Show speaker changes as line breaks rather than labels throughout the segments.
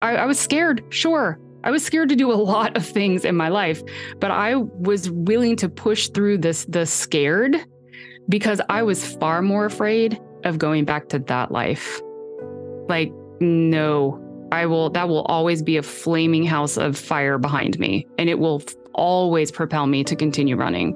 I was scared. Sure. I was scared to do a lot of things in my life, but I was willing to push through the scared because I was far more afraid of going back to that life. Like, no, that will always be a flaming house of fire behind me, and it will always propel me to continue running.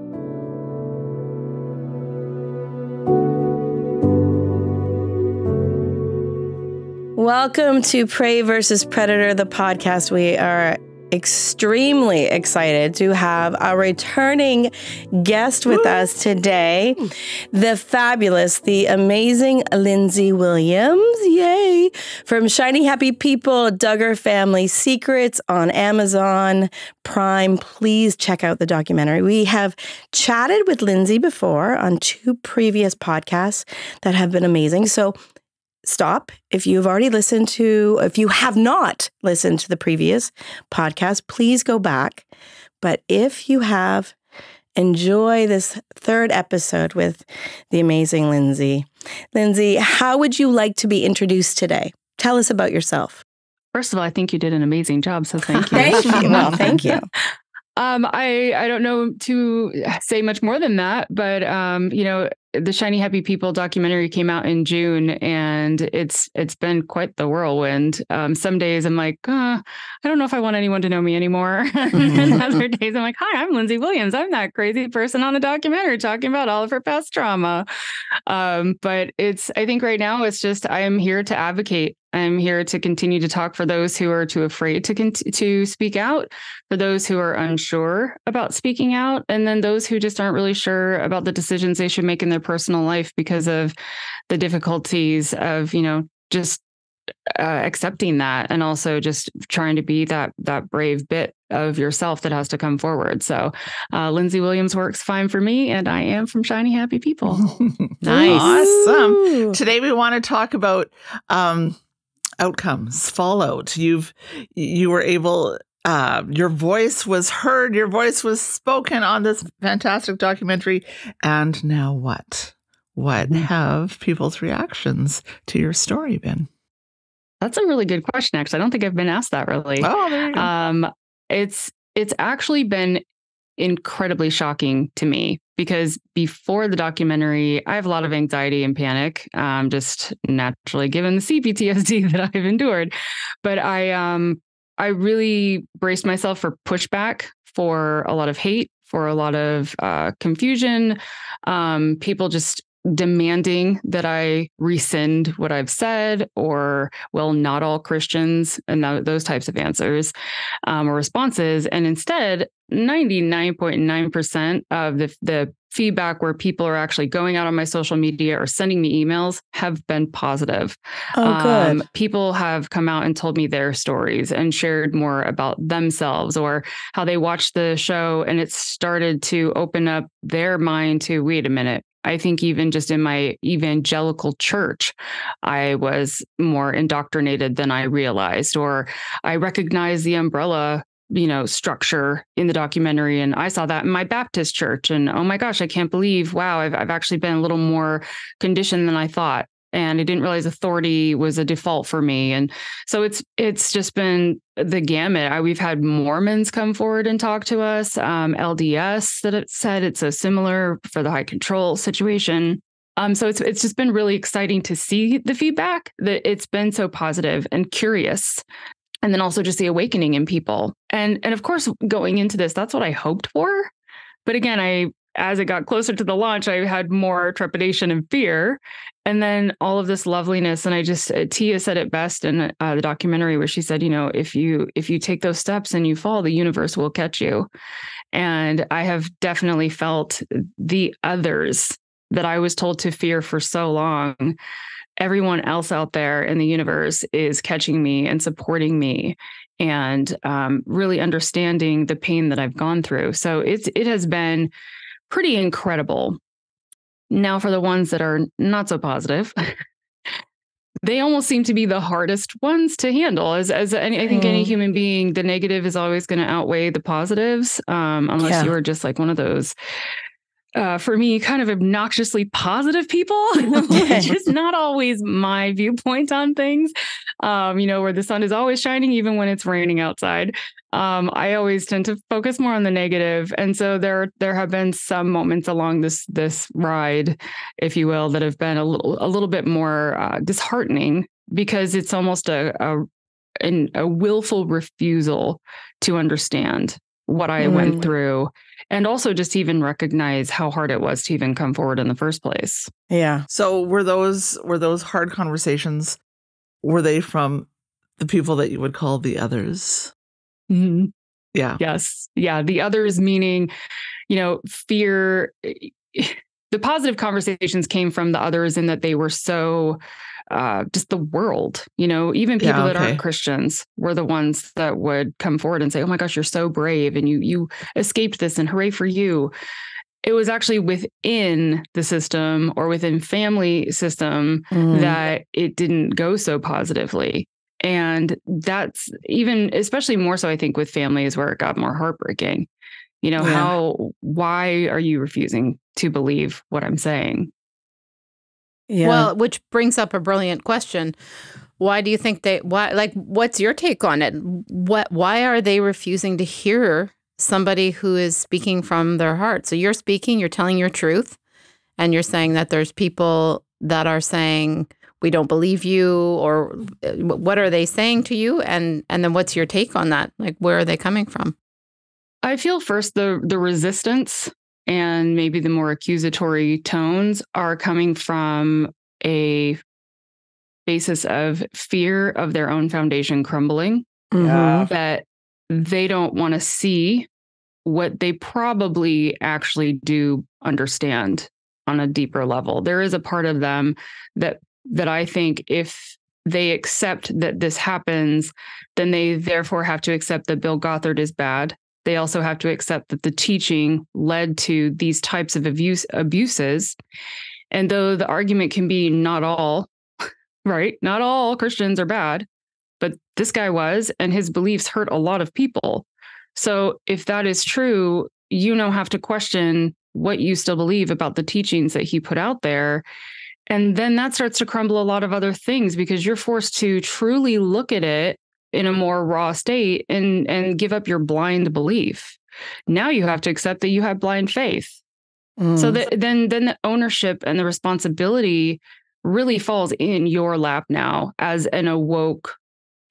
Welcome to Prey versus Predator, the podcast. We are extremely excited to have a returning guest with us today, the fabulous, the amazing Lindsey Williams. Yay! From Shiny Happy People, Duggar Family Secrets on Amazon Prime. Please check out the documentary. We have chatted with Lindsey before on 2 previous podcasts that have been amazing. So stop. If you have not listened to the previous podcast, please go back. But if you have, enjoy this 3rd episode with the amazing Lindsey. Lindsey, how would you like to be introduced today? Tell us about yourself.
First of all, I think you did an amazing job, so thank you.
Thank you. Well, thank you.
I don't know to say much more than that, but the Shiny Happy People documentary came out in June, and it's been quite the whirlwind. Some days I'm like, I don't know if I want anyone to know me anymore. And other days I'm like, hi, I'm Lindsey Williams. I'm that crazy person on the documentary talking about all of her past trauma. But I think right now it's just, I am here to advocate. I'm here to continue to talk for those who are too afraid to speak out, for those who are unsure about speaking out, and then those who just aren't really sure about the decisions they should make in their personal life because of the difficulties of, just accepting that, and also just trying to be that brave bit of yourself that has to come forward. So Lindsey Williams works fine for me, and I am from Shiny Happy People.
Nice. Awesome. Today we want to talk about outcomes, fallout. You were able, your voice was heard, your voice was spoken on this fantastic documentary. And now what? What have people's reactions to your story been?
That's a really good question, actually. I don't think I've been asked that really.
Oh, there you go.
It's actually been incredibly shocking to me, because before the documentary, I have a lot of anxiety and panic, just naturally given the CPTSD that I've endured. But I really braced myself for pushback, for a lot of hate, for a lot of confusion, people just demanding that I rescind what I've said, or, well, not all Christians, and those types of answers or responses. And instead, 99.9% of the feedback where people are actually going out on my social media or sending me emails have been positive.
Oh, good.
People have come out and told me their stories and shared more about themselves, or how they watched the show and it started to open up their mind to, wait a minute, I think even just in my evangelical church, I was more indoctrinated than I realized, or I recognized the umbrella, structure in the documentary. And I saw that in my Baptist church. And oh my gosh, I can't believe, wow, I've actually been a little more conditioned than I thought. And I didn't realize authority was a default for me. And so it's just been the gamut. We've had Mormons come forward and talk to us, LDS that it said it's so similar for the high control situation. So it's just been really exciting to see the feedback, that it's been so positive and curious. And then also just the awakening in people. And of course, going into this, that's what I hoped for. But again, as it got closer to the launch, I had more trepidation and fear. And then all of this loveliness. And Tia said it best in the documentary, where she said, if you take those steps and you fall, the universe will catch you. And I have definitely felt the others that I was told to fear for so long. Everyone else out there in the universe is catching me and supporting me, and really understanding the pain that I've gone through. So it has been pretty incredible. Now, for the ones that are not so positive, they almost seem to be the hardest ones to handle. I think any human being, the negative is always going to outweigh the positives, unless you are just like one of those for me, kind of obnoxiously positive people, which is not always my viewpoint on things, where the sun is always shining, even when it's raining outside. I always tend to focus more on the negative. And so there have been some moments along this ride, if you will, that have been a little bit more disheartening, because it's almost a willful refusal to understand what I went through, and also just even recognize how hard it was to even come forward in the first place.
Yeah.
So were those hard conversations, were they from the people that you would call the others?
Mm-hmm.
Yeah.
Yes. Yeah. The others meaning, fear. The positive conversations came from the others in that they were so just the world, even people that aren't Christians were the ones that would come forward and say, oh my gosh, you're so brave and you escaped this and hooray for you. It was actually within the system or within family system that it didn't go so positively. And that's even, especially more so, I think, with families where it got more heartbreaking. Why are you refusing to believe what I'm saying?
Yeah. Well, which brings up a brilliant question. Why do you think what's your take on it? Why are they refusing to hear somebody who is speaking from their heart? So you're speaking, you're telling your truth, and you're saying that there's people that are saying, we don't believe you, or what are they saying to you? And then what's your take on that? Like, where are they coming from?
I feel first the resistance and maybe the more accusatory tones are coming from a basis of fear of their own foundation crumbling, that they don't want to see what they probably actually do understand on a deeper level. There is a part of them that I think if they accept that this happens, then they therefore have to accept that Bill Gothard is bad. They also have to accept that the teaching led to these types of abuses. And though the argument can be not all, right? Not all Christians are bad, but this guy was, and his beliefs hurt a lot of people. So if that is true, you now have to question what you still believe about the teachings that he put out there. And then that starts to crumble a lot of other things, because you're forced to truly look at it in a more raw state and give up your blind belief. Now you have to accept that you have blind faith. So then the ownership and the responsibility really falls in your lap now as an awoke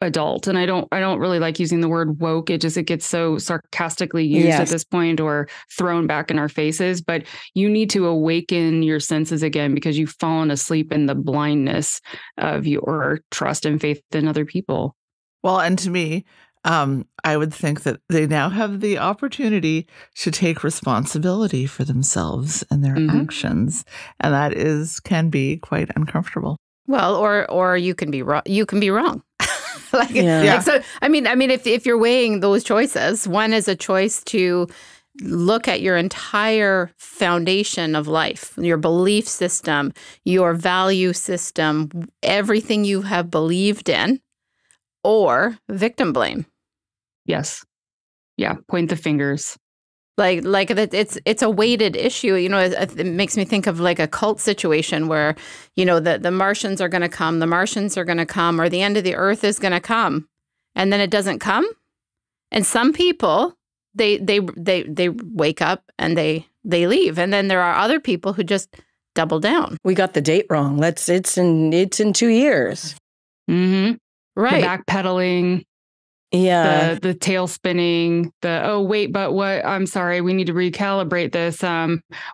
adult. And I don't really like using the word woke. It gets so sarcastically used at this point, or thrown back in our faces. But you need to awaken your senses again, because you've fallen asleep in the blindness of your trust and faith in other people.
Well, and to me, I would think that they now have the opportunity to take responsibility for themselves and their actions, and that can be quite uncomfortable.
Well, or you can be wrong. You can be wrong. So, I mean, if you're weighing those choices, one is a choice to look at your entire foundation of life, your belief system, your value system, everything you have believed in, or victim blame.
Yes. Yeah. Point the fingers.
Like it's a weighted issue. It makes me think of like a cult situation where, the Martians are going to come, or the end of the earth is going to come, and then it doesn't come. And some people, they wake up and they leave. And then there are other people who just double down.
We got the date wrong. It's in 2 years.
Mm-hmm.
Right.
The backpedaling.
Yeah.
The tail spinning, wait, but what? I'm sorry, we need to recalibrate this.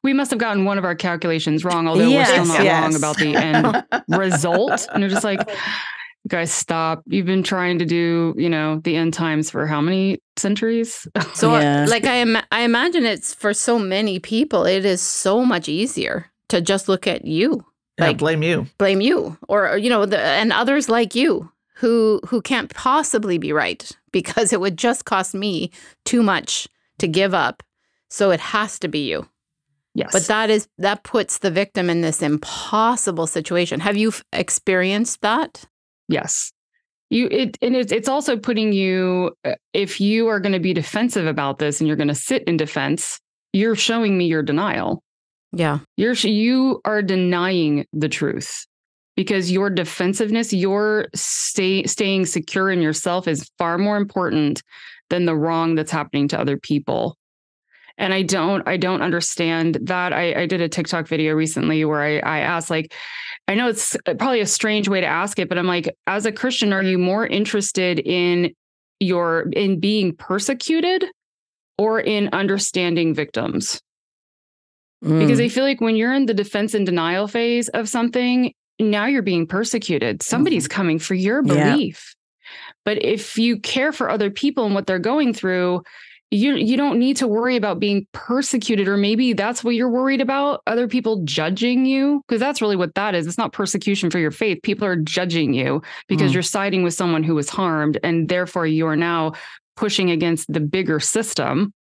We must have gotten one of our calculations wrong, although we're still not wrong about the end result. And you're just like, you guys, stop. You've been trying to do, the end times for how many centuries?
So I imagine it's for so many people, it is so much easier to just look at you.
Blame you.
Or, and others like you. Who can't possibly be right, because it would just cost me too much to give up. So it has to be you.
Yes.
But that puts the victim in this impossible situation. Have you experienced that?
Yes. It's also putting you, if you are going to be defensive about this and you're going to sit in defense, you're showing me your denial.
Yeah.
You are denying the truth because your defensiveness, your staying secure in yourself is far more important than the wrong that's happening to other people. And I don't understand that. I did a TikTok video recently where I asked, like, I know it's probably a strange way to ask it, but I'm like, as a Christian, are you more interested in being persecuted or in understanding victims? Because I feel like when you're in the defense and denial phase of something, now you're being persecuted. Somebody's coming for your belief. But if you care for other people and what they're going through, you don't need to worry about being persecuted, or maybe that's what you're worried about, other people judging you, because that's really what that is. It's not persecution for your faith. People are judging you because you're siding with someone who was harmed, and therefore you are now pushing against the bigger system,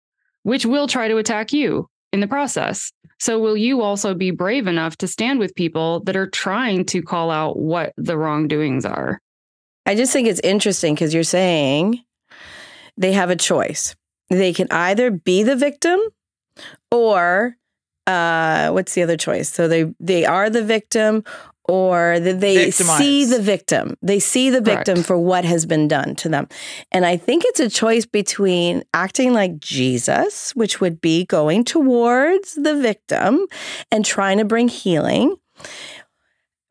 which will try to attack you in the process. So will you also be brave enough to stand with people that are trying to call out what the wrongdoings are?
I just think it's interesting because you're saying they have a choice. They can either be the victim or what's the other choice? So they are the victim, or they see the victim. They see the victim for what has been done to them. And I think it's a choice between acting like Jesus, which would be going towards the victim and trying to bring healing,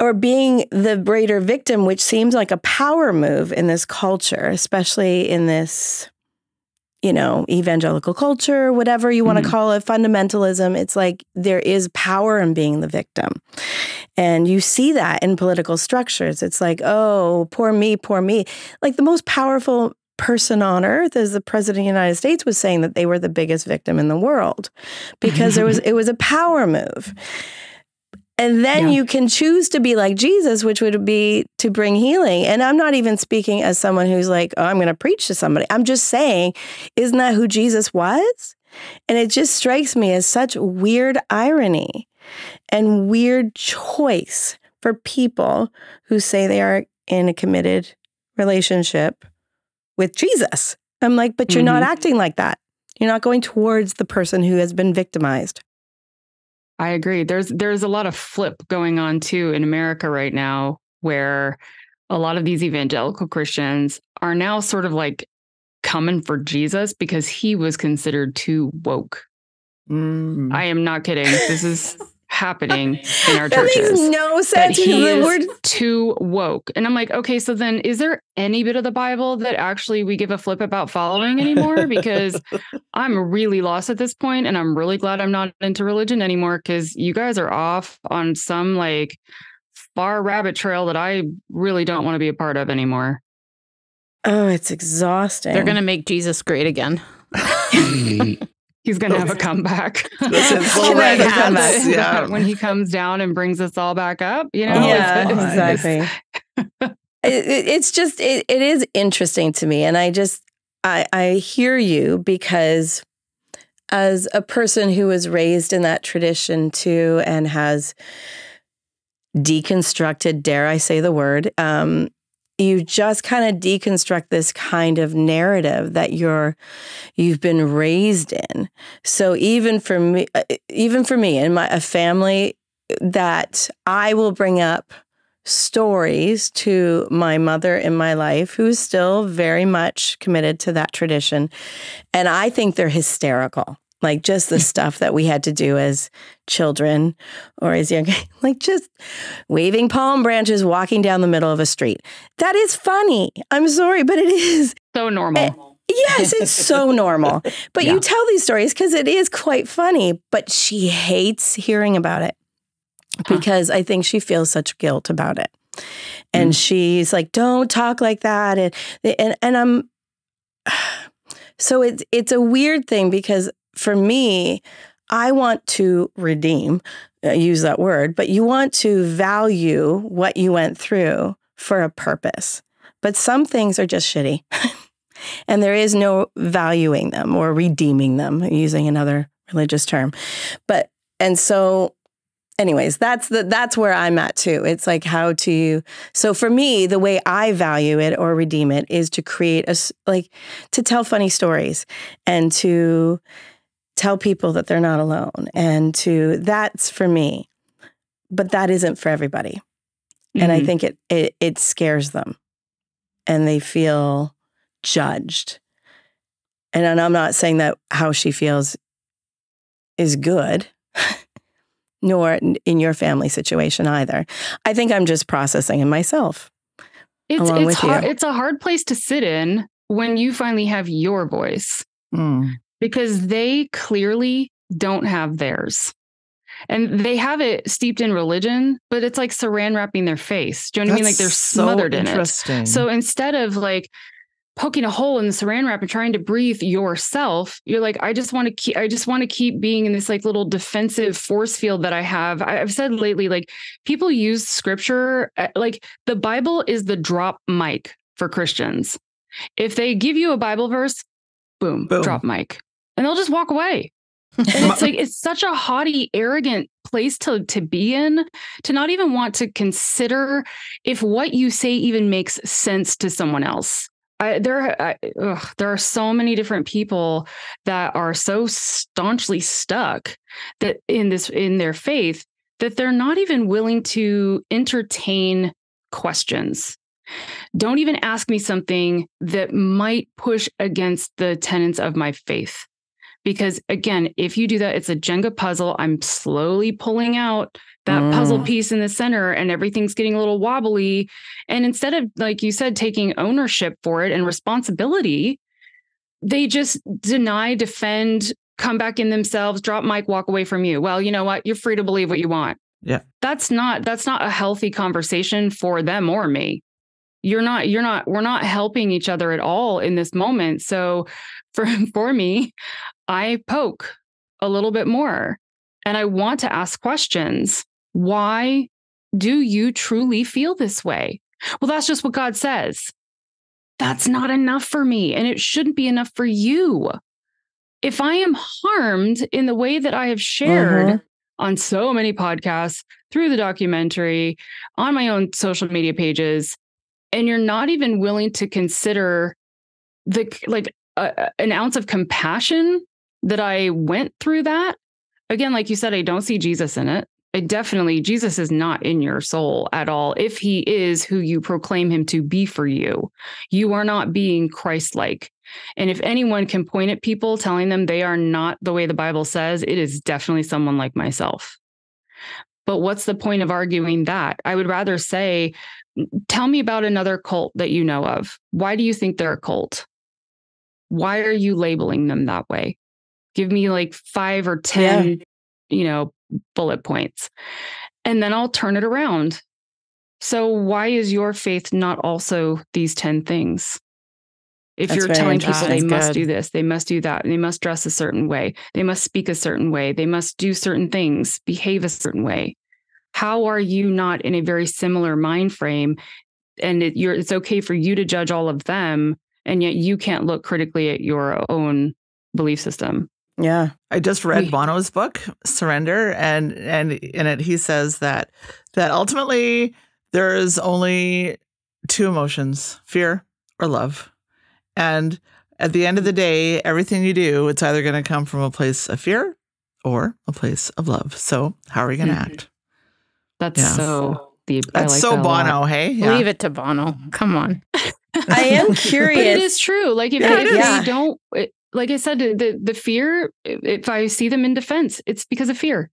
or being the greater victim, which seems like a power move in this culture, especially in this, evangelical culture, whatever you want to call it, fundamentalism. It's like there is power in being the victim. And you see that in political structures. It's like, oh, poor me, poor me. Like the most powerful person on earth, as the president of the United States was saying, that they were the biggest victim in the world because it was a power move. And then you can choose to be like Jesus, which would be to bring healing. And I'm not even speaking as someone who's like, oh, I'm going to preach to somebody. I'm just saying, isn't that who Jesus was? And it just strikes me as such weird irony and weird choice for people who say they are in a committed relationship with Jesus. I'm like, but you're not acting like that. You're not going towards the person who has been victimized.
I agree. There's a lot of flip going on too in America right now, where a lot of these evangelical Christians are now sort of like coming for Jesus because he was considered too woke. I am not kidding. This is happening in our churches.
That makes no sense.
He is too woke. And I'm like, okay, so then is there any bit of the Bible that actually we give a flip about following anymore? Because I'm really lost at this point, and I'm really glad I'm not into religion anymore, because you guys are off on some like far rabbit trail that I really don't want to be a part of anymore.
Oh, it's exhausting.
They're going to make Jesus great again.
He's going to have a comeback. When he comes down and brings us all back up,
Yeah, exactly. It's just, it is interesting to me. And I hear you, because as a person who was raised in that tradition too, and has deconstructed, dare I say the word, you just kind of deconstruct this kind of narrative that you've been raised in. So even for me and a family, that I will bring up stories to my mother in my life, who's still very much committed to that tradition. And I think they're hysterical. Like just the stuff that we had to do as children or as young, like just waving palm branches, walking down the middle of a street. That is funny. I'm sorry, but it is.
So normal.
Yes, it's so normal. But you tell these stories because it is quite funny, but she hates hearing about it because I think she feels such guilt about it. And she's like, don't talk like that. And I'm, so it's a weird thing, because for me, I want to redeem, use that word, but you want to value what you went through for a purpose. But some things are just shitty. And there is no valuing them or redeeming them, using another religious term. And so anyways, that's where I'm at too. It's like so for me, the way I value it or redeem it is to create to tell funny stories and to tell people that they're not alone, and that's for me. But that isn't for everybody. And I think it scares them, and they feel judged. And I'm not saying that how she feels is good, nor in your family situation either. I think I'm just processing in myself.
It's hard. It's a hard place to sit in when you finally have your voice, because they clearly don't have theirs. And they have it steeped in religion, but it's like saran wrapping their face. Do you know what I mean? Like they're smothered in it. So instead of like poking a hole in the saran wrap and trying to breathe yourself, you're like, I just want to keep being in this like little defensive force field that I have. I've said lately, like people use scripture, like the Bible is the drop mic for Christians. If they give you a Bible verse, boom. Drop mic, and they'll just walk away. And it's like, it's such a haughty, arrogant place to be in, to not even want to consider if what you say even makes sense to someone else. There are so many different people that are so staunchly stuck that in their faith that they're not even willing to entertain questions. Don't even ask me something that might push against the tenets of my faith. Because again, if you do that, it's a Jenga puzzle. I'm slowly pulling out that puzzle piece in the center, and everything's getting a little wobbly. And instead of, like you said, taking ownership for it and responsibility, they just deny, defend, come back in themselves, drop mic, walk away from you. Well, you know what? You're free to believe what you want.
Yeah. That's
not a healthy conversation for them or me. We're not helping each other at all in this moment. So for me, I poke a little bit more, and I want to ask questions. Why do you truly feel this way? Well, that's just what God says. That's not enough for me, and it shouldn't be enough for you. If I am harmed in the way that I have shared on so many podcasts, through the documentary, on my own social media pages, and you're not even willing to consider an ounce of compassion that I went through that. Again, like you said, I don't see Jesus in it. Jesus is not in your soul at all. If he is who you proclaim him to be for you, you are not being Christ-like. And if anyone can point at people telling them they are not the way the Bible says, it is definitely someone like myself. But what's the point of arguing that? I would rather say, tell me about another cult that you know of. Why do you think they're a cult? Why are you labeling them that way? Give me like 5 or 10, bullet points, and then I'll turn it around. So why is your faith not also these 10 things? If you're telling people they must do this, they must do that, they must dress a certain way, they must speak a certain way, they must do certain things, behave a certain way. How are you not in a very similar mind frame? And it's okay for you to judge all of them, and yet you can't look critically at your own belief system.
Yeah.
I just read Bono's book, Surrender, and in it he says that ultimately there is only 2 emotions, fear or love. And at the end of the day, everything you do, it's either going to come from a place of fear or a place of love. So how are we going to act?
That's so deep.
That's so Bono, hey?
Yeah. Leave it to Bono. Come on.
I am curious.
But it is true. Like if they don't... Like I said, the fear, if I see them in defense, it's because of fear.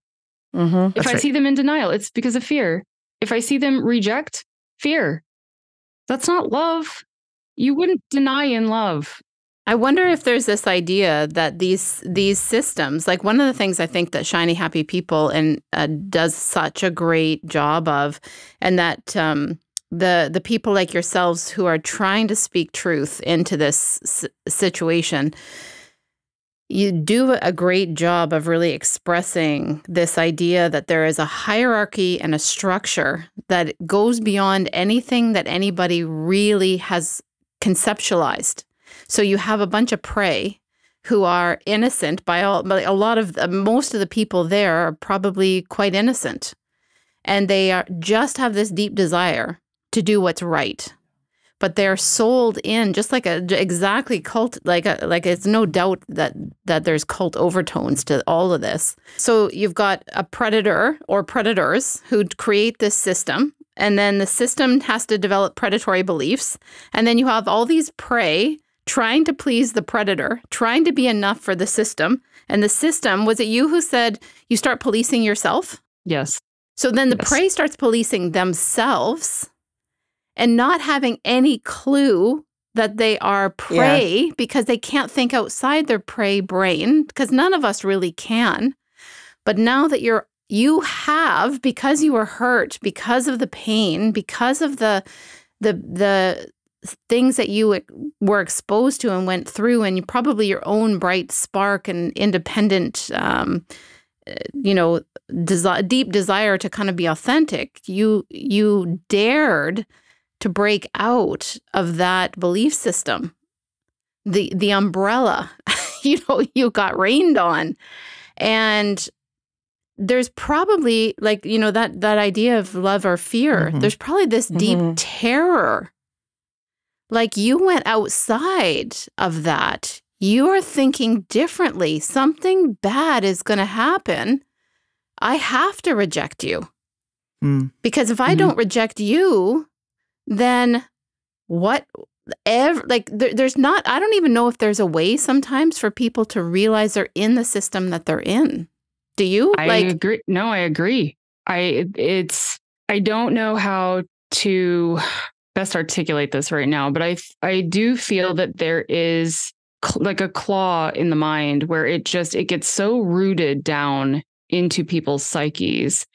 If I see them in denial, it's because of fear. If I see them reject, fear. That's not love. You wouldn't deny in love.
I wonder if there's this idea that these systems, like one of the things I think that Shiny Happy People does such a great job of, and that the people like yourselves who are trying to speak truth into this situation, you do a great job of really expressing this idea that there is a hierarchy and a structure that goes beyond anything that anybody really has conceptualized. So you have a bunch of prey who are innocent most of the people there are probably quite innocent. And they just have this deep desire to do what's right. but they're sold in just like exactly cult, like it's no doubt that there's cult overtones to all of this. So you've got a predator or predators who create this system, and then the system has to develop predatory beliefs. And then you have all these prey trying to please the predator, trying to be enough for the system. And the system, was it you who said you start policing yourself?
Yes.
So then the prey starts policing themselves and not having any clue that they are prey because they can't think outside their prey brain, because none of us really can. But now that you have, because you were hurt, because of the pain, because of the things that you were exposed to and went through, and you probably your own bright spark and independent, deep desire to kind of be authentic, you dared to break out of that belief system, the umbrella, you got rained on. And there's probably that idea of love or fear. Mm-hmm. There's probably this deep terror. Like you went outside of that. You are thinking differently. Something bad is going to happen. I have to reject you. Because if I don't reject you, then there's not, I don't even know if there's a way sometimes for people to realize they're in the system that they're in. Do you?
I agree. No, I agree. I don't know how to best articulate this right now, but I do feel that there is like a claw in the mind where it gets so rooted down into people's psyches.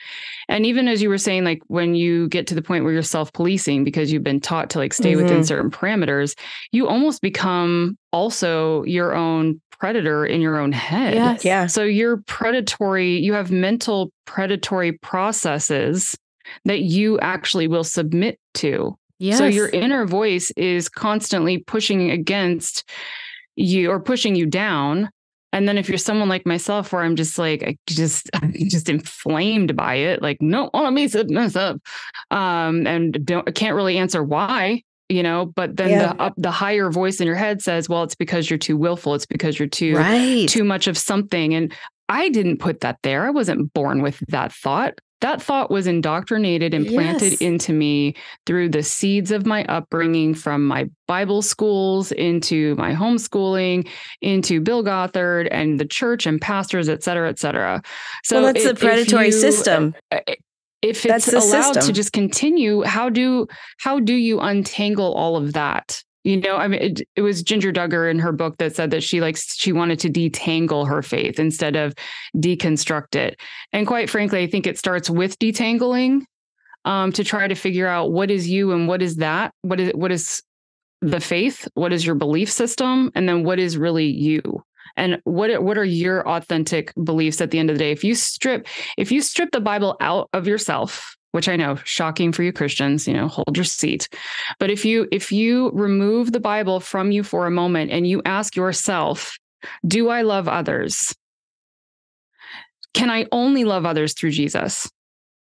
And even as you were saying, like when you get to the point where you're self-policing because you've been taught to like stay within certain parameters, you almost become also your own predator in your own head.
Yes. Yeah.
So you're predatory, you have mental predatory processes that you actually will submit to. Yes. So your inner voice is constantly pushing against you or pushing you down. And then if you're someone like myself, where I'm just like, I'm just inflamed by it, like, no, let me set this up. And can't really answer why, but then the higher voice in your head says, well, it's because you're too willful. It's because you're too much of something. And I didn't put that there. I wasn't born with that thought. That thought was indoctrinated and planted into me through the seeds of my upbringing, from my Bible schools into my homeschooling, into Bill Gothard and the church and pastors, et cetera, et cetera. So
that's the predatory system.
If it's allowed to just continue, how do you untangle all of that? I mean, it was Ginger Duggar in her book that said that she wanted to detangle her faith instead of deconstruct it. And quite frankly, I think it starts with detangling to try to figure out what is you and what is that? What is the faith? What is your belief system? And then what is really you? And what are your authentic beliefs at the end of the day? If you strip the Bible out of yourself, which I know, shocking for you Christians, hold your seat. But if you remove the Bible from you for a moment and you ask yourself, do I love others? Can I only love others through Jesus?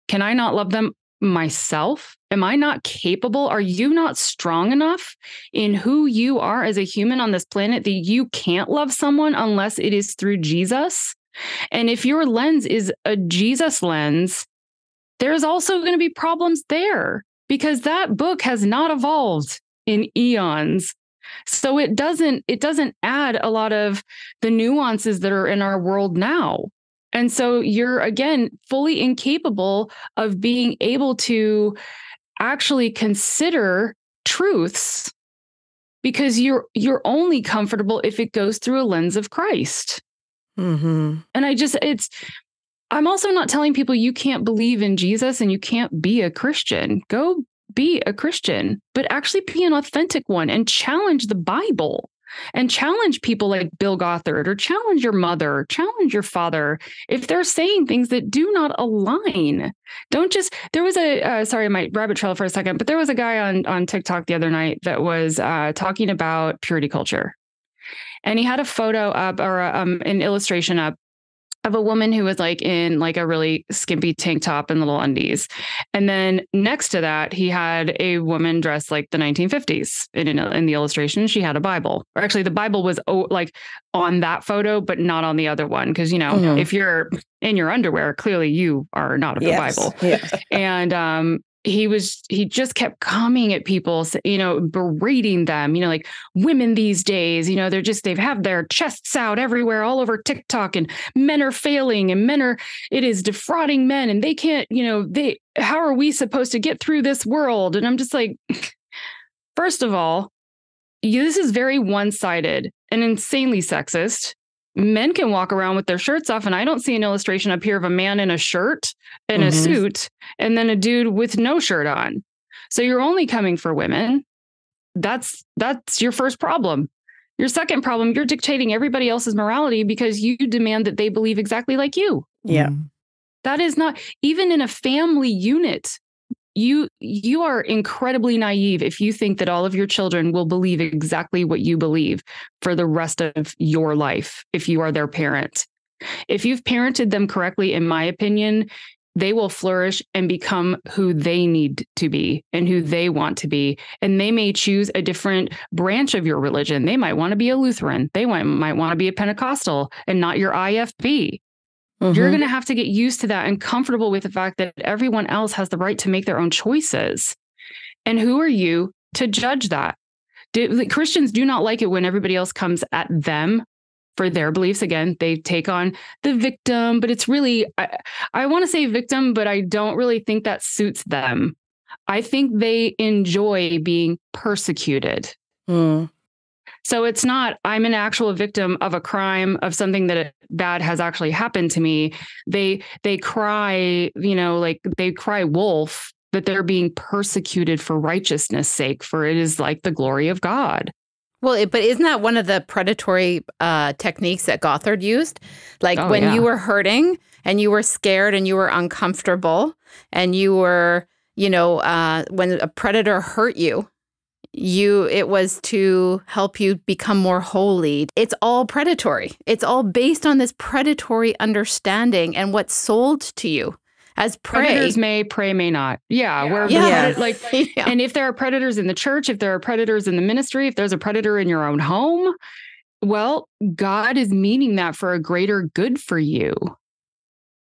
Can I not love them myself? Am I not capable? Are you not strong enough in who you are as a human on this planet that you can't love someone unless it is through Jesus? And if your lens is a Jesus lens, there's also going to be problems there because that book has not evolved in eons. So it doesn't add a lot of the nuances that are in our world now. And so you're, again, fully incapable of being able to actually consider truths because you're only comfortable if it goes through a lens of Christ. And I'm also not telling people you can't believe in Jesus and you can't be a Christian. Go be a Christian, but actually be an authentic one and challenge the Bible and challenge people like Bill Gothard or challenge your mother, challenge your father if they're saying things that do not align. There was sorry, I might rabbit trail for a second, but there was a guy on TikTok the other night that was talking about purity culture. And he had a photo up or an illustration up of a woman who was like in like a really skimpy tank top and little undies. And then next to that, he had a woman dressed like the 1950s. In the illustration, she had a Bible. Or actually, the Bible was like on that photo, but not on the other one. Because, you know, if you're in your underwear, clearly you are not of the Bible. Yes. And he just kept coming at people, you know, berating them, you know, like women these days, you know, they have their chests out everywhere, all over TikTok, and men are failing, and it is defrauding men, and they can't, you know, how are we supposed to get through this world? And I'm just like, first of all, this is very one-sided and insanely sexist. Men can walk around with their shirts off, and I don't see an illustration up here of a man in a shirt and a suit and then a dude with no shirt on. So you're only coming for women. That's your first problem. Your second problem, you're dictating everybody else's morality because you demand that they believe exactly like you.
Yeah.
That is not, even in a family unit, you are incredibly naive if you think that all of your children will believe exactly what you believe for the rest of your life if you are their parent. If you've parented them correctly, in my opinion, they will flourish and become who they need to be and who they want to be. And they may choose a different branch of your religion. They might want to be a Lutheran. They might want to be a Pentecostal and not your IFB. You're going to have to get used to that and comfortable with the fact that everyone else has the right to make their own choices. And who are you to judge that? Christians do not like it when everybody else comes at them for their beliefs. Again, they take on the victim, but it's really, I want to say victim, but I don't really think that suits them. I think they enjoy being persecuted. So it's not, I'm an actual victim of a crime, of something that bad has actually happened to me. They cry, you know, like they cry wolf, that they're being persecuted for righteousness' sake, for it is like the glory of God.
Well, but isn't that one of the predatory techniques that Gothard used? Like when you were hurting and you were scared and you were uncomfortable and you were, you know, when a predator hurt you, it was to help you become more holy. It's all predatory. It's all based on this predatory understanding and what's sold to you as prey.
Predators may, prey may not. And if there are predators in the church, if there are predators in the ministry, if there's a predator in your own home, well, God is meaning that for a greater good for you.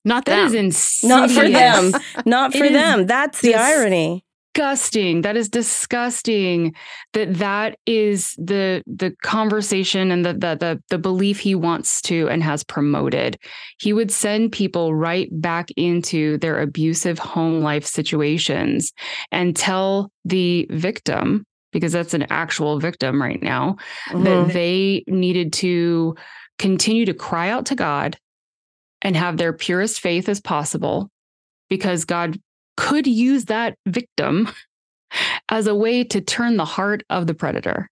Not
that
them.
Is insane.
Not for them. Not for them. That's the irony.
Disgusting. That is disgusting. That is the conversation and the belief he wants to and has promoted. He would send people right back into their abusive home life situations and tell the victim, because that's an actual victim right now, that they needed to continue to cry out to God and have their purest faith as possible, because God could use that victim as a way to turn the heart of the predator.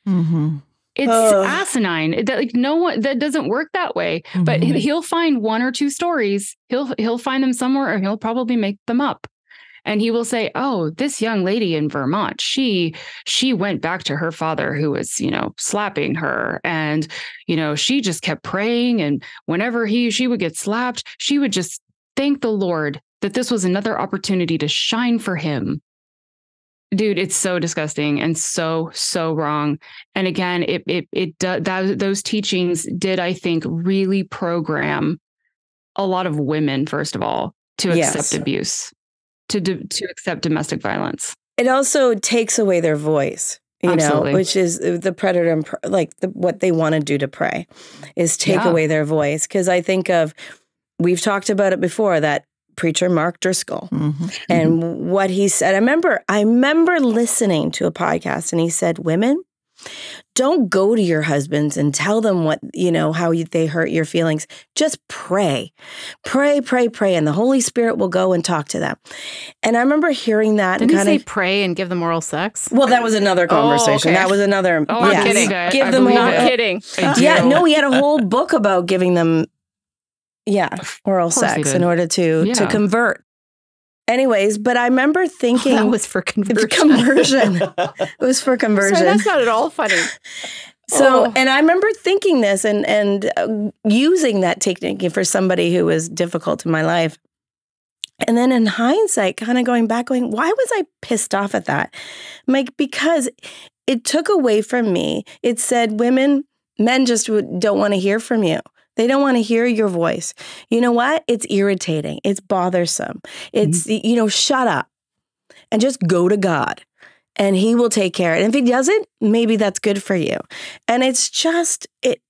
It's asinine. That doesn't work that way. But he'll find one or two stories. He'll find them somewhere, or he'll probably make them up. And he will say, "Oh, this young lady in Vermont, she went back to her father who was, you know, slapping her, and you know, she just kept praying, and whenever she would get slapped, she would just thank the Lord that this was another opportunity to shine for him." Dude, it's so disgusting and so wrong. And again, those teachings did, I think, really program a lot of women, first of all, to accept abuse, to accept domestic violence.
It also takes away their voice, you know, which is the predator, what they want to do to prey is take away their voice. Because I think we've talked about it before, that preacher Mark Driscoll and what he said. I remember listening to a podcast, and he said, "Women, don't go to your husbands and tell them what, you know, how they hurt your feelings. Just pray, and the Holy Spirit will go and talk to them." And I remember hearing that.
Didn't he say pray and give them oral sex?
Well, that was another conversation. That was another.
I'm kidding.
Give them
not kidding.
He had a whole book about giving them oral sex in order to convert. Anyways, but I remember thinking
that was for conversion.
It was for conversion.
Sorry, that's not at all funny.
So, and I remember thinking this and using that technique for somebody who was difficult in my life. And then in hindsight, kind of going back, going, why was I pissed off at that? I'm like, because it took away from me. It said men just don't want to hear from you. They don't want to hear your voice. You know what? It's irritating. It's bothersome. It's, shut up and just go to God and he will take care of it. And if he doesn't, maybe that's good for you. And it's just, it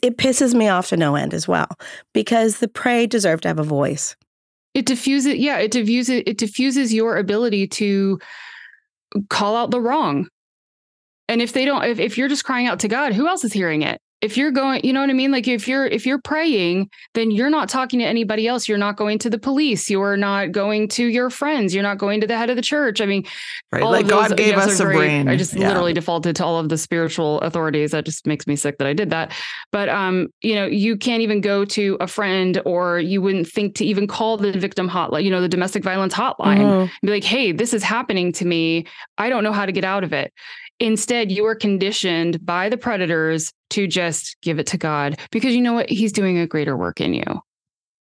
pisses me off to no end as well, because the prey deserve to have a voice.
It diffuses, it diffuses your ability to call out the wrong. And if they don't, if you're just crying out to God, who else is hearing it? If you're going, you know what I mean? Like if you're praying, then you're not talking to anybody else. You're not going to the police. You're not going to your friends. You're not going to the head of the church. I mean,
right. Like God gave us a brain.
I just literally defaulted to all of the spiritual authorities. That just makes me sick that I did that. But, you can't even go to a friend, or you wouldn't think to even call the victim hotline, the domestic violence hotline, and be like, hey, this is happening to me. I don't know how to get out of it. Instead, you are conditioned by the predators to just give it to God, because you know what? He's doing a greater work in you.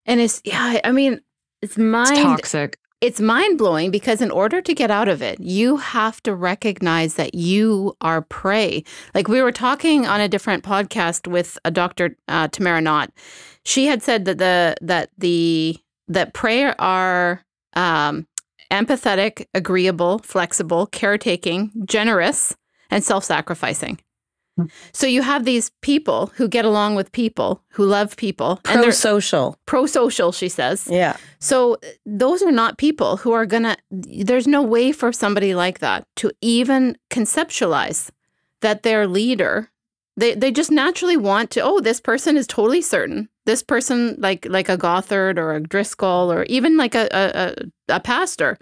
And it's
toxic.
It's mind blowing, because in order to get out of it, you have to recognize that you are prey. Like we were talking on a different podcast with a Dr. Tamara Knott. She had said that prey are empathetic, agreeable, flexible, caretaking, generous, and self-sacrificing. So you have these people who get along with people, who love people.
Pro-social.
Pro-social, she says.
Yeah.
So those are not people who are there's no way for somebody like that to even conceptualize that their leader, they just naturally want to, this person is totally certain. This person, like a Gothard or a Driscoll, or even like a pastor,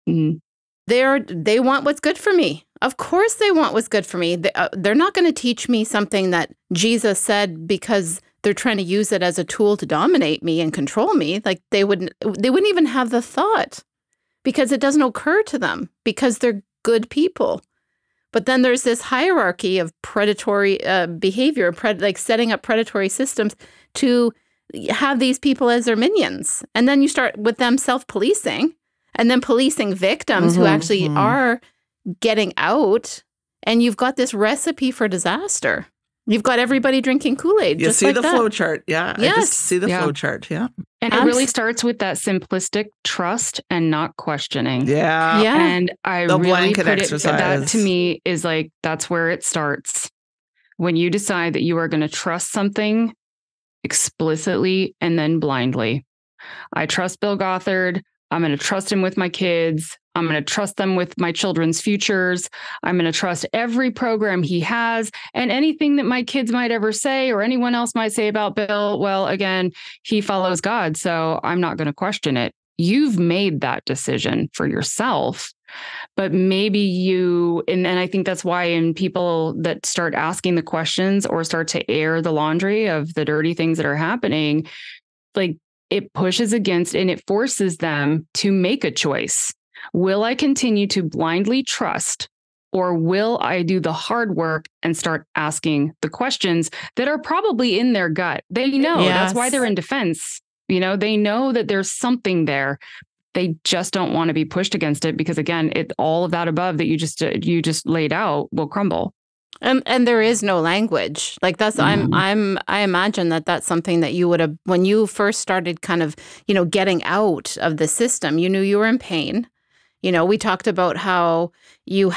they want what's good for me. Of course they want what's good for me. They're not going to teach me something that Jesus said because they're trying to use it as a tool to dominate me and control me. Like they wouldn't even have the thought, because it doesn't occur to them, because they're good people. But then there's this hierarchy of predatory behavior, like setting up predatory systems to have these people as their minions. And then you start with them self-policing, and then policing victims who actually are getting out. And you've got this recipe for disaster. You've got everybody drinking Kool-Aid.
You see the flow chart. Yeah.
Yes.
I just see the flow chart. Yeah.
And it really starts with that simplistic trust and not questioning.
Yeah.
And I really put
exercise.
That to me is like, that's where it starts. When you decide that you are going to trust something explicitly and then blindly. I trust Bill Gothard. I'm going to trust him with my kids. I'm going to trust them with my children's futures. I'm going to trust every program he has, and anything that my kids might ever say or anyone else might say about Bill. Well, again, he follows God, so I'm not going to question it. You've made that decision for yourself, but maybe and I think that's why in people that start asking the questions or start to air the laundry of the dirty things that are happening, like it pushes against and it forces them to make a choice. Will I continue to blindly trust, or will I do the hard work and start asking the questions that are probably in their gut? They know.
Yes.
That's why they're in defense. They know that there's something there. They just don't want to be pushed against it, because again, all of that above that you just laid out will crumble.
And there is no language. Like that's I imagine that that's something that you would have, when you first started kind of, getting out of the system, you knew you were in pain. We talked about how you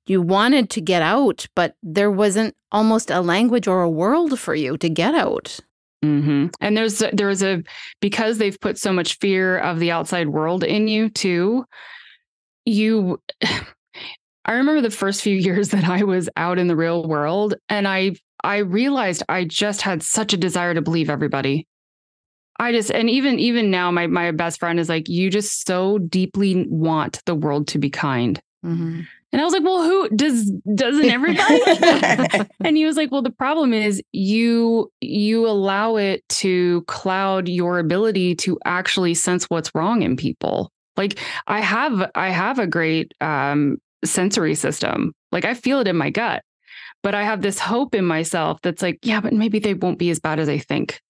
wanted to get out, but there wasn't almost a language or a world for you to get out.
Mm-hmm. And because they've put so much fear of the outside world in you too, I remember the first few years that I was out in the real world, and I realized I just had such a desire to believe everybody. And even now, my best friend is like, you just so deeply want the world to be kind. Mm-hmm. And I was like, well, who doesn't everybody? And he was like, well, the problem is you allow it to cloud your ability to actually sense what's wrong in people. Like I have a great sensory system. Like I feel it in my gut, but I have this hope in myself that's like, yeah, but maybe they won't be as bad as I think.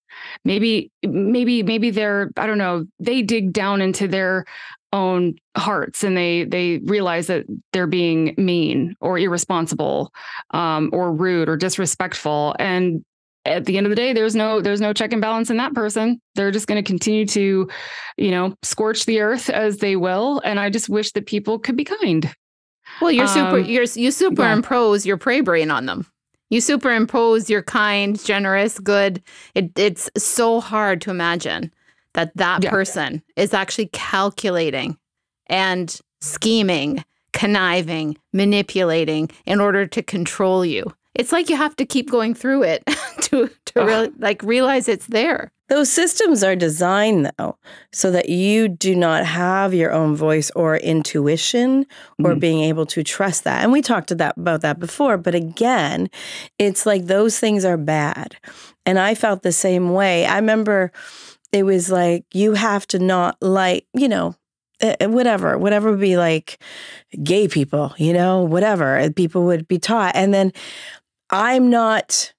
Maybe they're, I don't know, they dig down into their own hearts and they realize that they're being mean or irresponsible, or rude or disrespectful. And at the end of the day, there's no check and balance in that person. They're just going to continue to, scorch the earth as they will. And I just wish that people could be kind.
Well, you superimpose your prey brain on them. You superimpose your kind, generous, good. It's so hard to imagine that person is actually calculating and scheming, conniving, manipulating in order to control you. It's like you have to keep going through it to really realize it's there.
Those systems are designed, though, so that you do not have your own voice or intuition or being able to trust that. And we talked about that before. But again, it's like those things are bad. And I felt the same way. I remember it was like, you have to not like, whatever would be like gay people, whatever people would be taught. And then I'm not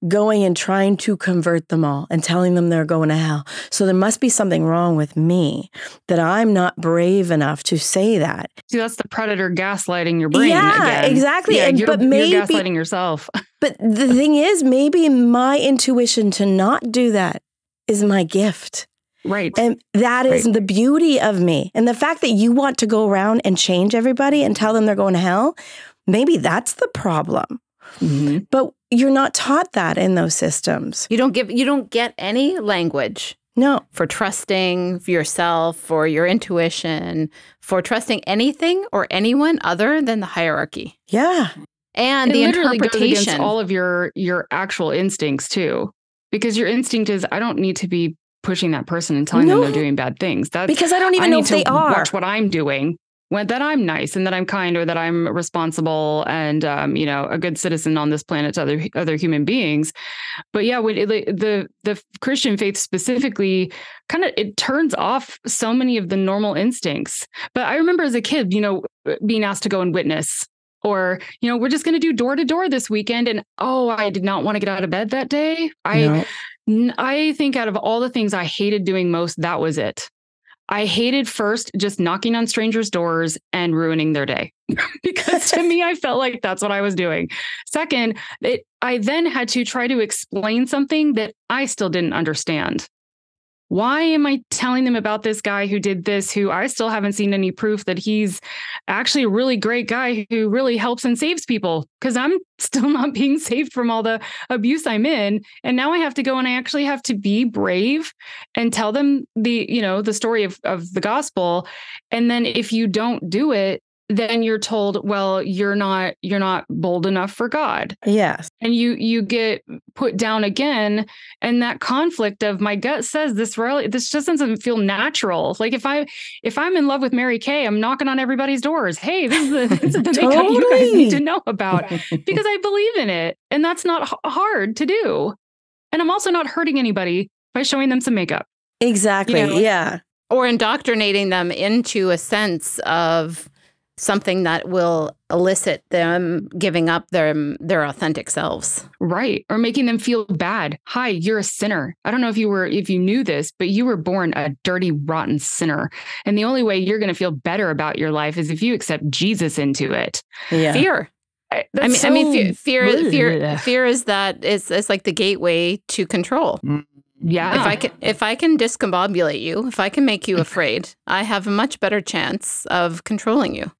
going and trying to convert them all and telling them they're going to hell. So there must be something wrong with me that I'm not brave enough to say that.
See, that's the predator gaslighting your brain.
Yeah,
again.
Exactly.
Yeah,
you're
gaslighting yourself.
But the thing is, maybe my intuition to not do that is my gift.
Right.
And that is the beauty of me. And the fact that you want to go around and change everybody and tell them they're going to hell, maybe that's the problem. Mm-hmm. But you're not taught that in those systems.
You don't get any language.
No.
For trusting yourself, for your intuition, for trusting anything or anyone other than the hierarchy.
Yeah.
And
it
the
literally
interpretation.
Goes against all of your actual instincts too. Because your instinct is, I don't need to be pushing that person and telling them they're doing bad things.
Because I don't even know if they are.
Watch what I'm doing. That I'm nice and that I'm kind or that I'm responsible and, a good citizen on this planet to other human beings. But yeah, when the Christian faith specifically it turns off so many of the normal instincts. But I remember as a kid, being asked to go and witness or, we're just going to do door to door this weekend. And, I did not want to get out of bed that day. I think out of all the things I hated doing most, that was it. I hated first just knocking on strangers' doors and ruining their day because to me, I felt like that's what I was doing. Second, I then had to try to explain something that I still didn't understand. Why am I telling them about this guy who did this, who I still haven't seen any proof that he's actually a really great guy who really helps and saves people? Because I'm still not being saved from all the abuse I'm in. And now I have to go and I actually have to be brave and tell them the story of the gospel. And then if you don't do it, then you're told, well, you're not bold enough for God.
Yes.
And you get put down again. And that conflict of my gut says this just doesn't feel natural. Like if I'm in love with Mary Kay, I'm knocking on everybody's doors. Hey, this is the makeup you guys need to know about because I believe in it. And that's not hard to do. And I'm also not hurting anybody by showing them some makeup.
Exactly. Yeah.
Or indoctrinating them into a sense of something that will elicit them giving up their authentic selves.
Right. Or making them feel bad. Hi, you're a sinner. I don't know if you knew this, but you were born a dirty, rotten sinner. And the only way you're going to feel better about your life is if you accept Jesus into it.
Yeah. Fear. Fear is that it's like the gateway to control.
Yeah.
If I can discombobulate you, if I can make you afraid, I have a much better chance of controlling you.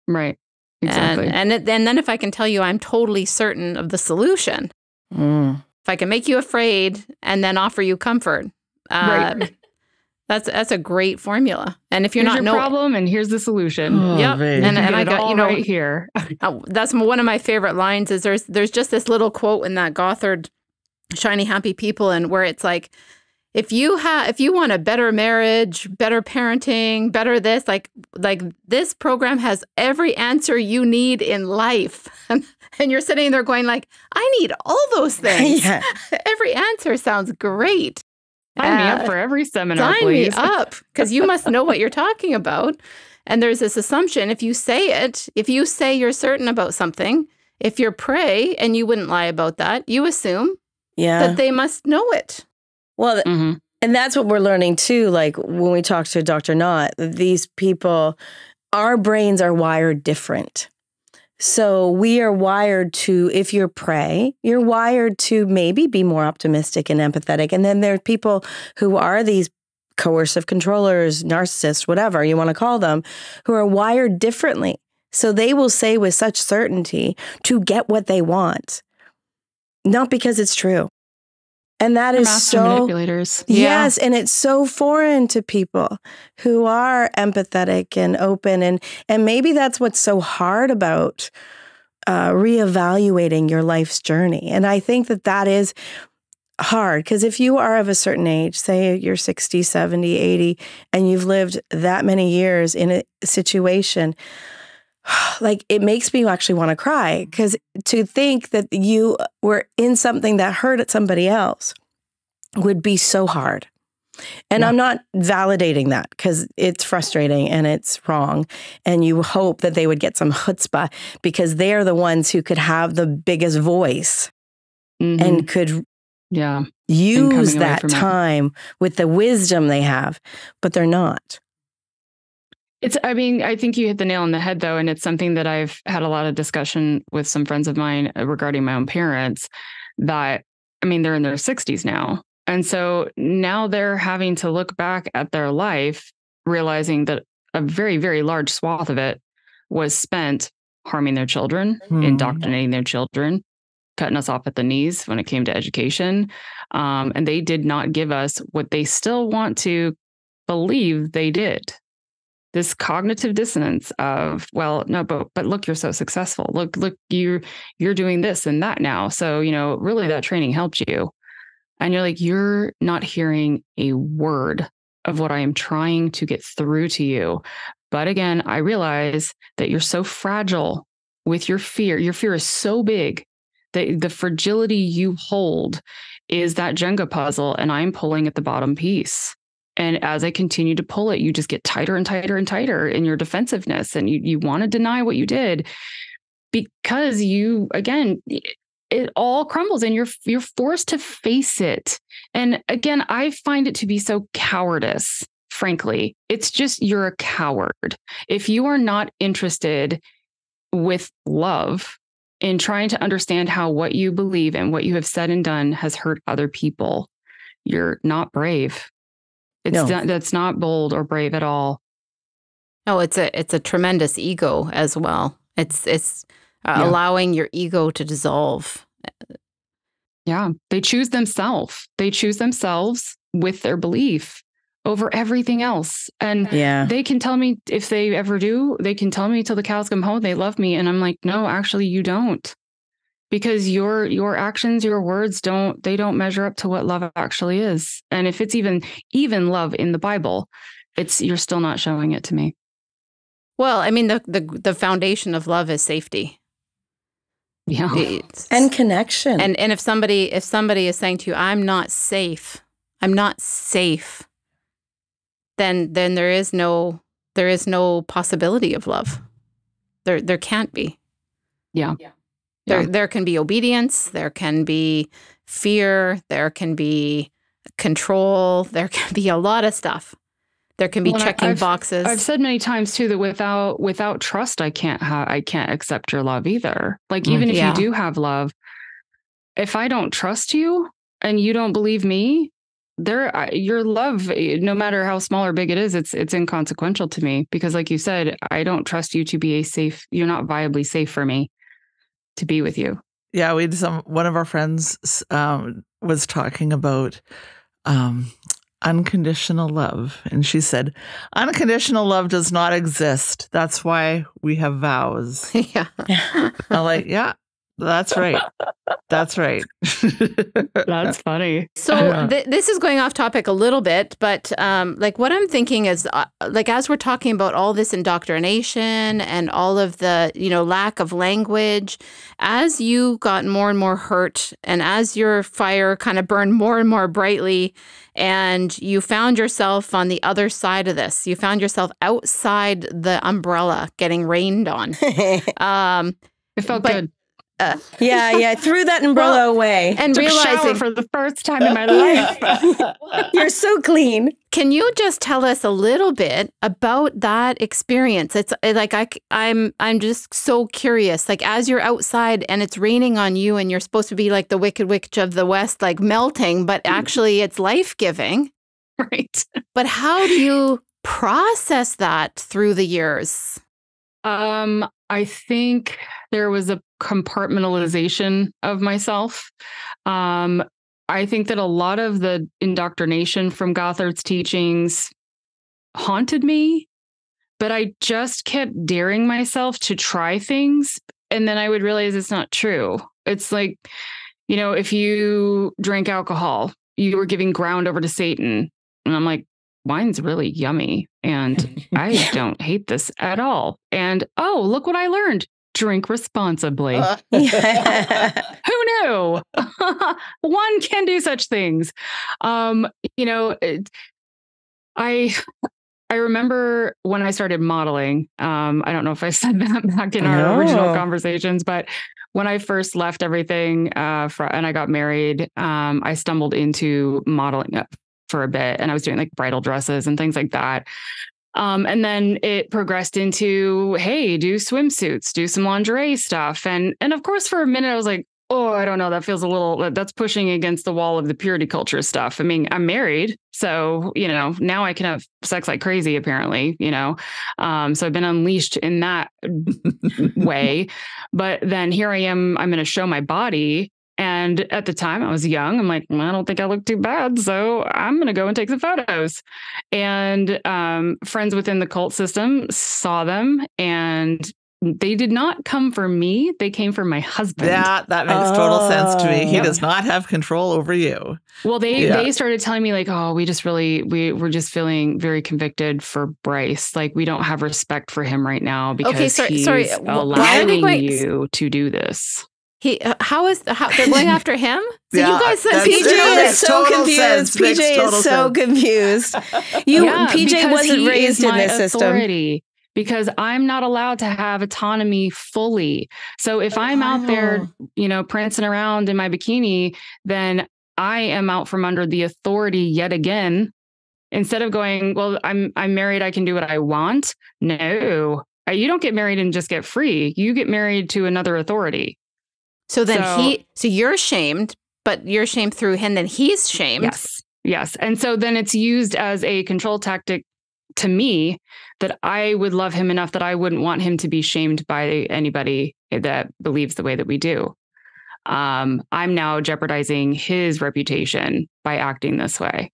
Right. Exactly.
And then if I can tell you I'm totally certain of the solution, if I can make you afraid and then offer you comfort, right. That's a great formula. And if you're
here's your problem and here's the solution.
Yep. And I got
right here.
That's one of my favorite lines is there's just this little quote in that Gothard Shiny Happy People and where it's like, if you want a better marriage, better parenting, better this, like this program has every answer you need in life. And you're sitting there going like, I need all those things. Yeah. Every answer sounds great.
Sign me up for every seminar,
please. Sign me up because you must know what you're talking about. And there's this assumption if you say you're certain about something, if you're prey, and you wouldn't lie about that, you assume that they must know it.
Well, and that's what we're learning too. Like when we talk to Dr. Knott, these people, our brains are wired different. So we are wired to, if you're prey, you're wired to maybe be more optimistic and empathetic. And then there are people who are these coercive controllers, narcissists, whatever you want to call them, who are wired differently. So they will say with such certainty to get what they want, not because it's true. And that is so
manipulators.
Yes, and it's so foreign to people who are empathetic and open, and maybe that's what's so hard about reevaluating your life's journey. And I think that is hard, because if you are of a certain age, say you're 60, 70, 80, and you've lived that many years in a situation, like it makes me actually want to cry, because to think that you were in something that hurt somebody else would be so hard. And I'm not validating that, because it's frustrating and it's wrong. And you hope that they would get some chutzpah, because they're the ones who could have the biggest voice and could use that time with the wisdom they have, but they're not.
I think you hit the nail on the head, though. And it's something that I've had a lot of discussion with some friends of mine regarding my own parents that, they're in their 60s now. And so now they're having to look back at their life, realizing that a very, very large swath of it was spent harming their children, indoctrinating their children, cutting us off at the knees when it came to education. And they did not give us what they still want to believe they did. This cognitive dissonance of, well, no, but look, you're so successful. Look, you're doing this and that now. So, really that training helped you. And you're like, you're not hearing a word of what I am trying to get through to you. But again, I realize that you're so fragile with your fear. Your fear is so big that the fragility you hold is that Jenga puzzle, and I'm pulling at the bottom piece. And as I continue to pull it, you just get tighter and tighter and tighter in your defensiveness. And you want to deny what you did, because you, again, it all crumbles and you're forced to face it. And again, I find it to be so cowardice, frankly. It's just, you're a coward. If you are not interested with love in trying to understand how what you believe and what you have said and done has hurt other people, you're not brave. That's not bold or brave at all. No,
it's a tremendous ego as well. It's allowing your ego to dissolve.
Yeah, they choose themselves. They choose themselves with their belief over everything else. And they can tell me, if they ever do, they can tell me till the cows come home they love me. And I'm like, no, actually you don't. Because your actions, your words don't measure up to what love actually is. And if it's even love in the Bible, you're still not showing it to me.
Well, the foundation of love is safety.
Yeah.
And connection.
And if somebody is saying to you, I'm not safe, then there is no possibility of love. There can't be.
Yeah.
There can be obedience, there can be fear, there can be control, there can be a lot of stuff. There can be checking boxes.
I've said many times too that without trust, I can't accept your love either. Like even if you do have love, if I don't trust you and you don't believe me, your love, no matter how small or big it is, it's inconsequential to me, because like you said, I don't trust you to be you're not viably safe for me to be with you.
Yeah, one of our friends was talking about unconditional love, and she said, unconditional love does not exist. That's why we have vows.
Yeah.
I'm like, yeah, that's right. That's right.
That's funny.
So this is going off topic a little bit, but like what I'm thinking is like, as we're talking about all this indoctrination and all of the, lack of language, as you got more and more hurt and as your fire kind of burned more and more brightly and you found yourself on the other side of this, you found yourself outside the umbrella getting rained on.
It felt good.
Yeah. Threw that umbrella away.
And
took
realizing
a shower for the first time in my life.
You're so clean.
Can you just tell us a little bit about that experience? It's like I'm just so curious. Like as you're outside and it's raining on you and you're supposed to be like the Wicked Witch of the West, like melting, but actually it's life-giving.
Right.
But how do you process that through the years?
I think there was a compartmentalization of myself. I think that a lot of the indoctrination from Gothard's teachings haunted me, but I just kept daring myself to try things. And then I would realize it's not true. It's like, if you drank alcohol, you were giving ground over to Satan. And I'm like, wine's really yummy. And I don't hate this at all. And look what I learned. Drink responsibly. Who knew? One can do such things. I remember when I started modeling, I don't know if I said that back in our original conversations, but when I first left everything and I got married, I stumbled into modeling for a bit, and I was doing like bridal dresses and things like that. And then it progressed into, hey, do swimsuits, do some lingerie stuff. And of course, for a minute, I was like, I don't know. That feels that's pushing against the wall of the purity culture stuff. I mean, I'm married. So, now I can have sex like crazy, apparently, so I've been unleashed in that way. But then here I am, I'm going to show my body. And at the time I was young. I'm like, I don't think I look too bad. So I'm going to go and take some photos. And friends within the cult system saw them, and they did not come for me. They came for my husband.
That makes total sense to me. He does not have control over you.
Well, they started telling me like, we're just feeling very convicted for Bryce. Like we don't have respect for him right now because he's allowing you to do this.
They're going after him? So you guys,
PJ is so confused. PJ is so confused. PJ wasn't raised in this system.
Because I'm not allowed to have autonomy fully. So if I'm out there, prancing around in my bikini, then I am out from under the authority yet again. Instead of going, well, I'm married, I can do what I want. No, you don't get married and just get free. You get married to another authority.
So then so you're shamed, but you're shamed through him, then he's shamed.
Yes. And so then it's used as a control tactic to me that I would love him enough that I wouldn't want him to be shamed by anybody that believes the way that we do. I'm now jeopardizing his reputation by acting this way.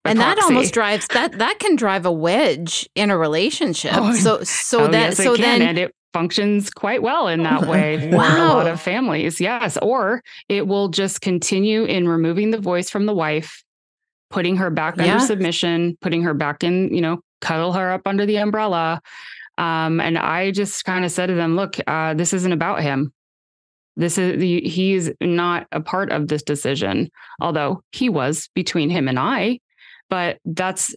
And that almost drives that can drive a wedge in a relationship. And it
functions quite well in that way for a lot of families. Yes. Or it will just continue in removing the voice from the wife, putting her back under submission, putting her back in, cuddle her up under the umbrella. And I just kind of said to them, look, this isn't about him. He's not a part of this decision, although he was between him and I, but that's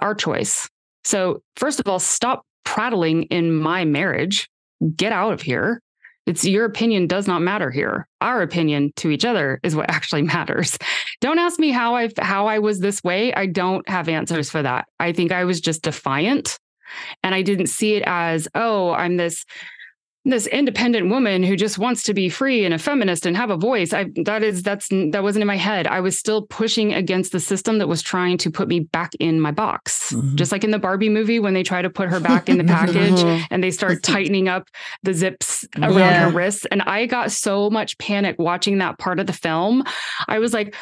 our choice. So first of all, stop prattling in my marriage. Get out of here. It's your opinion does not matter here. Our opinion to each other is what actually matters. Don't ask me how I was this way. I don't have answers for that. I think I was just defiant, and I didn't see it as, I'm this independent woman who just wants to be free and a feminist and have a voice. That wasn't in my head. I was still pushing against the system that was trying to put me back in my box. Mm-hmm. Just like in the Barbie movie, when they try to put her back in the package and they start tightening up the zips around her wrists. And I got so much panic watching that part of the film. I was like,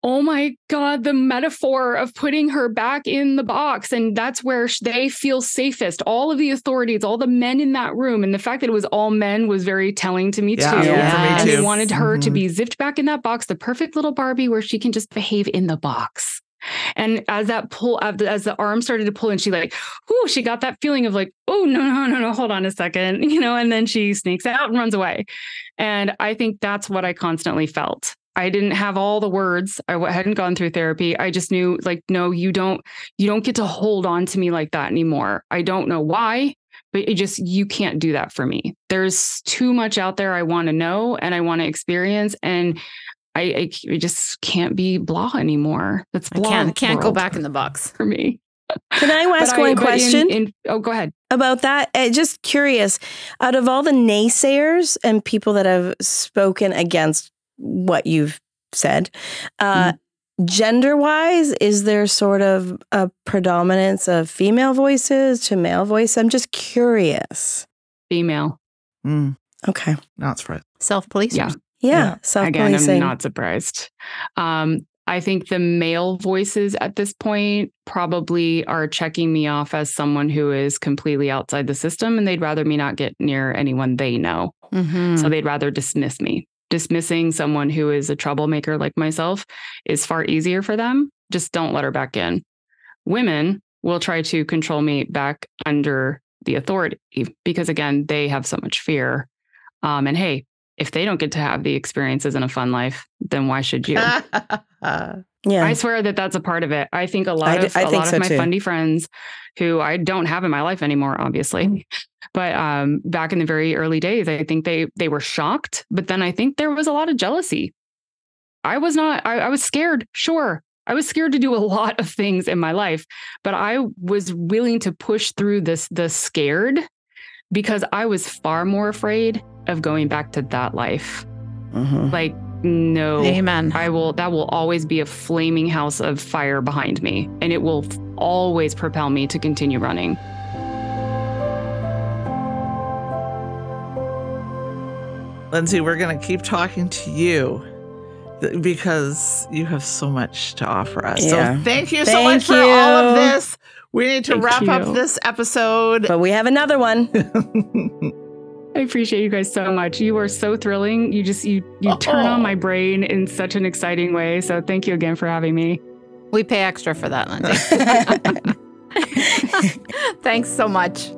oh my God, the metaphor of putting her back in the box. And that's where they feel safest. All of the authorities, all the men in that room. And the fact that it was all men was very telling to me too.
Yeah.
And they wanted her to be zipped back in that box, the perfect little Barbie where she can just behave in the box. And as the arm started to pull and she she got that feeling of like, oh, no, hold on a second, and then she sneaks out and runs away. And I think that's what I constantly felt. I didn't have all the words. I hadn't gone through therapy. I just knew no, you don't get to hold on to me like that anymore. I don't know why, But you can't do that for me. There's too much out there I want to know and I want to experience. And I just can't be blah anymore. That's blah.
Can't go back in the box
for me.
Can I ask one question?
Go ahead.
About that. Just curious, out of all the naysayers and people that have spoken against what you've said, gender-wise, is there sort of a predominance of female voices to male voice? I'm just curious.
Female.
Okay.
Not surprised.
Self-policers.
Yeah. Self-policing.
Again, I'm not surprised. I think the male voices at this point probably are checking me off as someone who is completely outside the system, and they'd rather me not get near anyone they know. So they'd rather dismiss me. Dismissing someone who is a troublemaker like myself is far easier for them. Just don't let her back in. Women will try to control me back under the authority because, again, they have so much fear. And hey, if they don't get to have the experiences in a fun life, then why should you?
Yeah,
I swear that's a part of it. I think a lot of my fundy friends who I don't have in my life anymore, obviously, but back in the very early days, I think they were shocked. But then I think there was a lot of jealousy. I was scared. Sure. I was scared to do a lot of things in my life, but I was willing to push through the scared because I was far more afraid of going back to that life. Like, no,
amen.
That will always be a flaming house of fire behind me, and it will always propel me to continue running.
Lindsey, we're going to keep talking to you because you have so much to offer us.
Yeah.
So thank you so much for all of this. We need to wrap up this episode.
But we have another one.
I appreciate you guys so much. You are so thrilling. You turn on my brain in such an exciting way. So thank you again for having me.
We pay extra for that, Lindsey. Thanks so much.